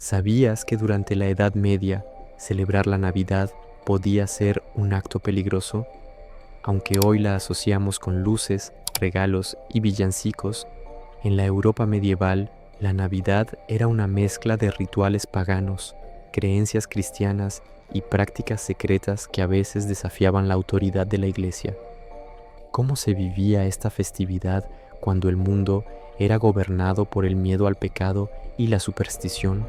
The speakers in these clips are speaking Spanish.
¿Sabías que durante la Edad Media celebrar la Navidad podía ser un acto peligroso? Aunque hoy la asociamos con luces, regalos y villancicos, en la Europa medieval la Navidad era una mezcla de rituales paganos, creencias cristianas y prácticas secretas que a veces desafiaban la autoridad de la Iglesia. ¿Cómo se vivía esta festividad cuando el mundo era gobernado por el miedo al pecado y la superstición?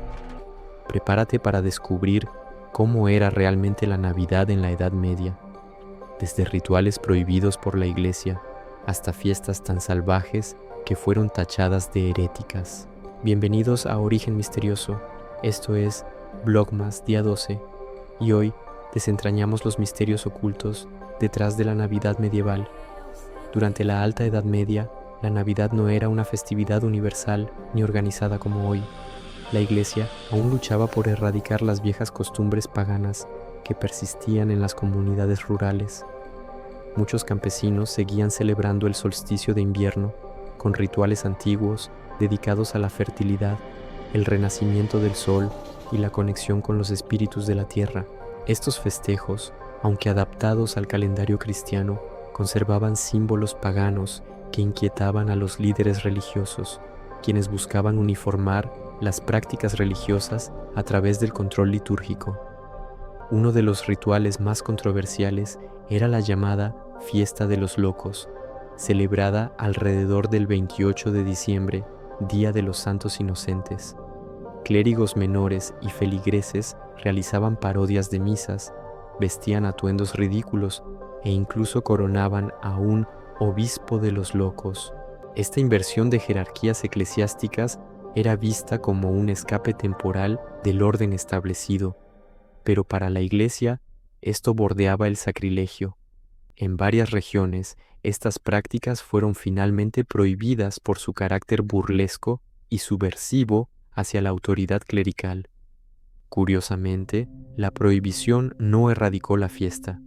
Prepárate para descubrir cómo era realmente la Navidad en la Edad Media, desde rituales prohibidos por la Iglesia hasta fiestas tan salvajes que fueron tachadas de heréticas. Bienvenidos a Origen Misterioso, esto es Vlogmas Día 12, y hoy desentrañamos los misterios ocultos detrás de la Navidad medieval. Durante la Alta Edad Media, la Navidad no era una festividad universal ni organizada como hoy. La Iglesia aún luchaba por erradicar las viejas costumbres paganas que persistían en las comunidades rurales. Muchos campesinos seguían celebrando el solsticio de invierno con rituales antiguos dedicados a la fertilidad, el renacimiento del sol y la conexión con los espíritus de la tierra. Estos festejos, aunque adaptados al calendario cristiano, conservaban símbolos paganos que inquietaban a los líderes religiosos, quienes buscaban uniformar las prácticas religiosas a través del control litúrgico. Uno de los rituales más controversiales era la llamada Fiesta de los Locos, celebrada alrededor del 28 de diciembre, Día de los Santos Inocentes. Clérigos menores y feligreses realizaban parodias de misas, vestían atuendos ridículos e incluso coronaban a un obispo de los locos. Esta inversión de jerarquías eclesiásticas era vista como un escape temporal del orden establecido, pero para la Iglesia esto bordeaba el sacrilegio. En varias regiones, estas prácticas fueron finalmente prohibidas por su carácter burlesco y subversivo hacia la autoridad clerical. Curiosamente, la prohibición no erradicó la fiesta.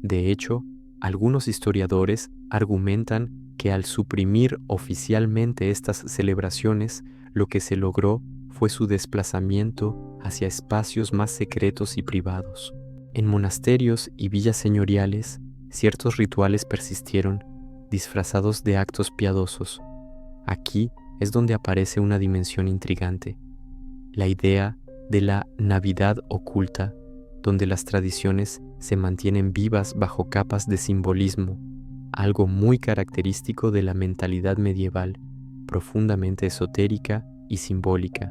De hecho, algunos historiadores argumentan que al suprimir oficialmente estas celebraciones, lo que se logró fue su desplazamiento hacia espacios más secretos y privados. En monasterios y villas señoriales, ciertos rituales persistieron, disfrazados de actos piadosos. Aquí es donde aparece una dimensión intrigante, la idea de la Navidad oculta, donde las tradiciones se mantienen vivas bajo capas de simbolismo, algo muy característico de la mentalidad medieval, profundamente esotérica y simbólica.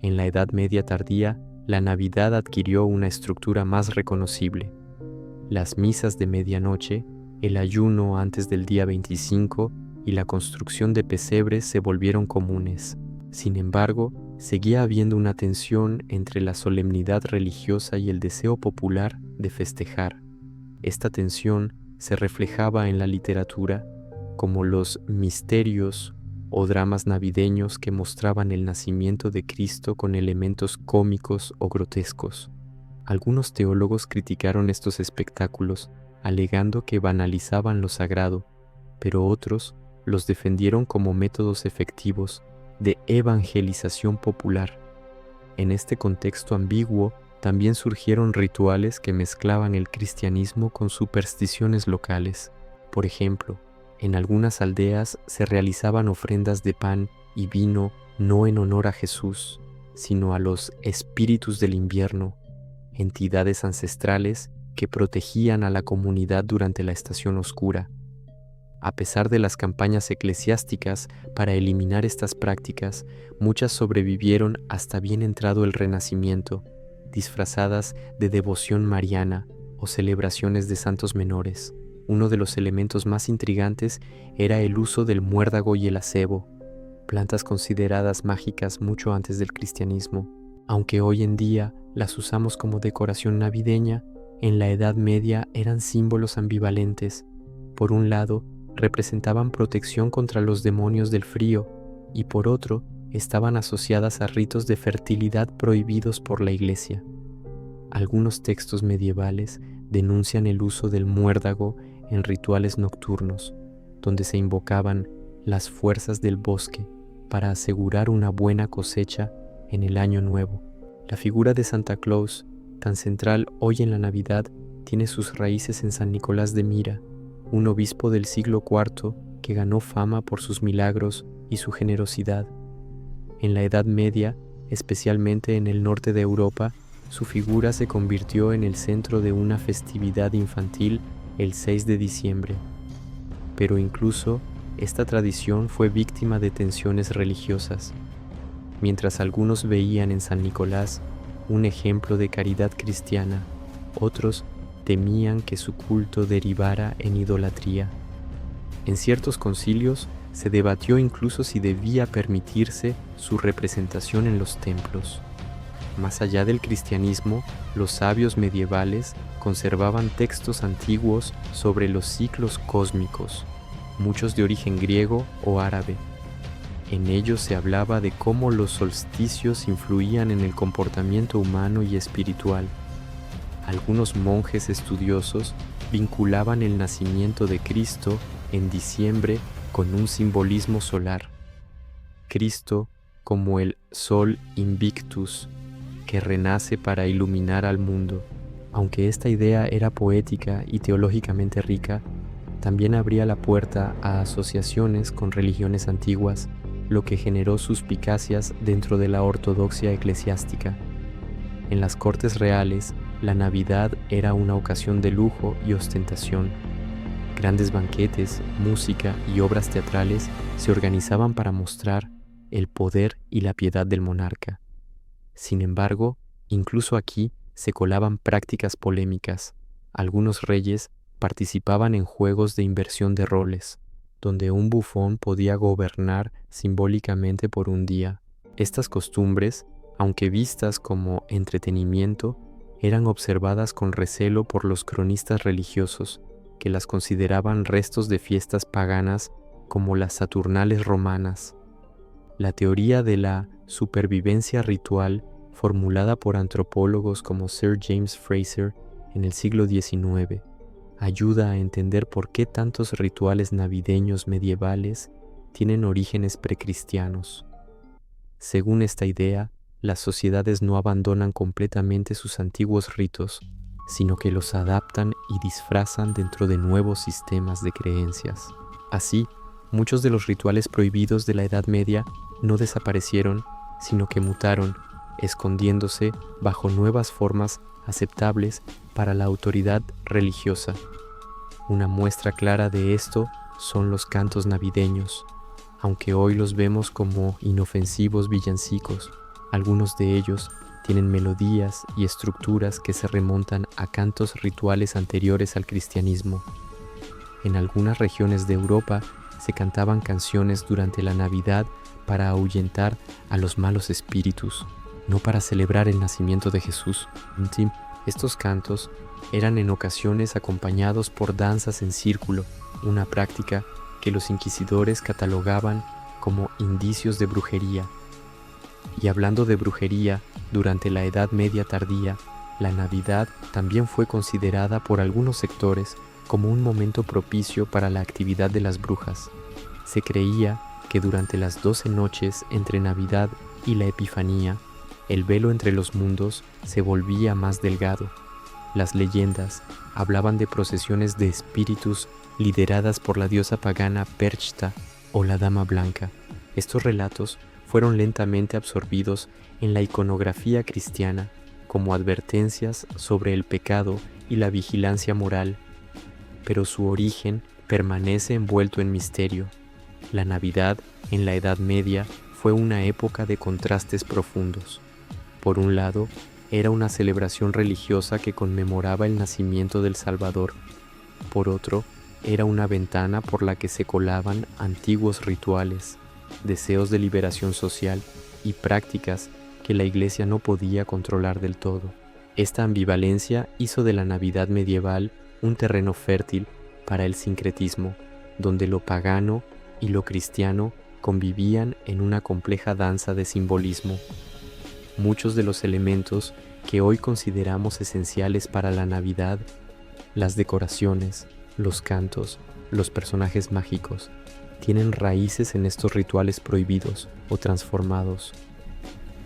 En la Edad Media tardía, la Navidad adquirió una estructura más reconocible. Las misas de medianoche, el ayuno antes del día 25 y la construcción de pesebres se volvieron comunes. Sin embargo, seguía habiendo una tensión entre la solemnidad religiosa y el deseo popular de festejar. Esta tensión se reflejaba en la literatura, como los misterios o dramas navideños que mostraban el nacimiento de Cristo con elementos cómicos o grotescos. Algunos teólogos criticaron estos espectáculos, alegando que banalizaban lo sagrado, pero otros los defendieron como métodos efectivos de evangelización popular. En este contexto ambiguo, también surgieron rituales que mezclaban el cristianismo con supersticiones locales. Por ejemplo, en algunas aldeas se realizaban ofrendas de pan y vino no en honor a Jesús, sino a los espíritus del invierno, entidades ancestrales que protegían a la comunidad durante la estación oscura. A pesar de las campañas eclesiásticas para eliminar estas prácticas, muchas sobrevivieron hasta bien entrado el Renacimiento, disfrazadas de devoción mariana o celebraciones de santos menores. Uno de los elementos más intrigantes era el uso del muérdago y el acebo, plantas consideradas mágicas mucho antes del cristianismo. Aunque hoy en día las usamos como decoración navideña, en la Edad Media eran símbolos ambivalentes. Por un lado, representaban protección contra los demonios del frío y por otro, estaban asociadas a ritos de fertilidad prohibidos por la Iglesia. Algunos textos medievales denuncian el uso del muérdago en rituales nocturnos, donde se invocaban las fuerzas del bosque para asegurar una buena cosecha en el año nuevo. La figura de Santa Claus, tan central hoy en la Navidad, tiene sus raíces en San Nicolás de Mira, un obispo del siglo IV que ganó fama por sus milagros y su generosidad. En la Edad Media, especialmente en el norte de Europa, su figura se convirtió en el centro de una festividad infantil el 6 de diciembre. Pero incluso esta tradición fue víctima de tensiones religiosas. Mientras algunos veían en San Nicolás un ejemplo de caridad cristiana, otros temían que su culto derivara en idolatría. En ciertos concilios se debatió incluso si debía permitirse su representación en los templos. Más allá del cristianismo, los sabios medievales conservaban textos antiguos sobre los ciclos cósmicos, muchos de origen griego o árabe. En ellos se hablaba de cómo los solsticios influían en el comportamiento humano y espiritual. Algunos monjes estudiosos vinculaban el nacimiento de Cristo en diciembre con un simbolismo solar. Cristo como el Sol Invictus, que renace para iluminar al mundo. Aunque esta idea era poética y teológicamente rica, también abría la puerta a asociaciones con religiones antiguas, lo que generó suspicacias dentro de la ortodoxia eclesiástica. En las cortes reales, la Navidad era una ocasión de lujo y ostentación. Grandes banquetes, música y obras teatrales se organizaban para mostrar el poder y la piedad del monarca. Sin embargo, incluso aquí se colaban prácticas polémicas. Algunos reyes participaban en juegos de inversión de roles, donde un bufón podía gobernar simbólicamente por un día. Estas costumbres, aunque vistas como entretenimiento, eran observadas con recelo por los cronistas religiosos, que las consideraban restos de fiestas paganas como las Saturnales romanas. La teoría de la supervivencia ritual, formulada por antropólogos como Sir James Frazer en el siglo XIX, ayuda a entender por qué tantos rituales navideños medievales tienen orígenes precristianos. Según esta idea, las sociedades no abandonan completamente sus antiguos ritos, sino que los adaptan y disfrazan dentro de nuevos sistemas de creencias. Así, muchos de los rituales prohibidos de la Edad Media no desaparecieron, sino que mutaron, escondiéndose bajo nuevas formas aceptables para la autoridad religiosa. Una muestra clara de esto son los cantos navideños. Aunque hoy los vemos como inofensivos villancicos, algunos de ellos tienen melodías y estructuras que se remontan a cantos rituales anteriores al cristianismo. En algunas regiones de Europa se cantaban canciones durante la Navidad para ahuyentar a los malos espíritus, no para celebrar el nacimiento de Jesús. Estos cantos eran en ocasiones acompañados por danzas en círculo, una práctica que los inquisidores catalogaban como indicios de brujería. Y hablando de brujería, durante la Edad Media tardía, la Navidad también fue considerada por algunos sectores como un momento propicio para la actividad de las brujas. Se creía que durante las 12 noches entre Navidad y la Epifanía, el velo entre los mundos se volvía más delgado. Las leyendas hablaban de procesiones de espíritus lideradas por la diosa pagana Perchta o la Dama Blanca. Estos relatos fueron lentamente absorbidos en la iconografía cristiana como advertencias sobre el pecado y la vigilancia moral, pero su origen permanece envuelto en misterio. La Navidad, en la Edad Media, fue una época de contrastes profundos. Por un lado, era una celebración religiosa que conmemoraba el nacimiento del Salvador. Por otro, era una ventana por la que se colaban antiguos rituales, deseos de liberación social y prácticas que la Iglesia no podía controlar del todo. Esta ambivalencia hizo de la Navidad medieval un terreno fértil para el sincretismo, donde lo pagano y lo cristiano convivían en una compleja danza de simbolismo. Muchos de los elementos que hoy consideramos esenciales para la Navidad, las decoraciones, los cantos, los personajes mágicos, tienen raíces en estos rituales prohibidos o transformados.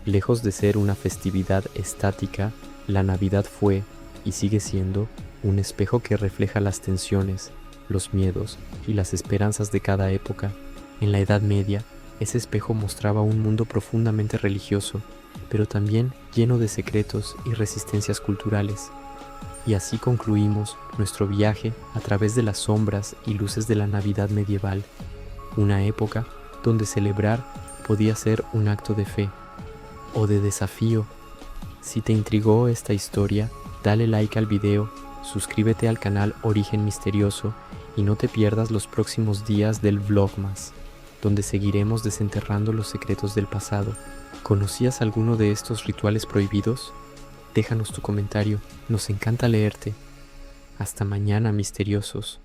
Lejos de ser una festividad estática, la Navidad fue, y sigue siendo, un espejo que refleja las tensiones, los miedos y las esperanzas de cada época. En la Edad Media, ese espejo mostraba un mundo profundamente religioso, pero también lleno de secretos y resistencias culturales. Y así concluimos nuestro viaje a través de las sombras y luces de la Navidad medieval, una época donde celebrar podía ser un acto de fe o de desafío. Si te intrigó esta historia, dale like al video, suscríbete al canal Origen Misterioso y no te pierdas los próximos días del Vlogmas, donde seguiremos desenterrando los secretos del pasado. ¿Conocías alguno de estos rituales prohibidos? Déjanos tu comentario, nos encanta leerte. Hasta mañana, misteriosos.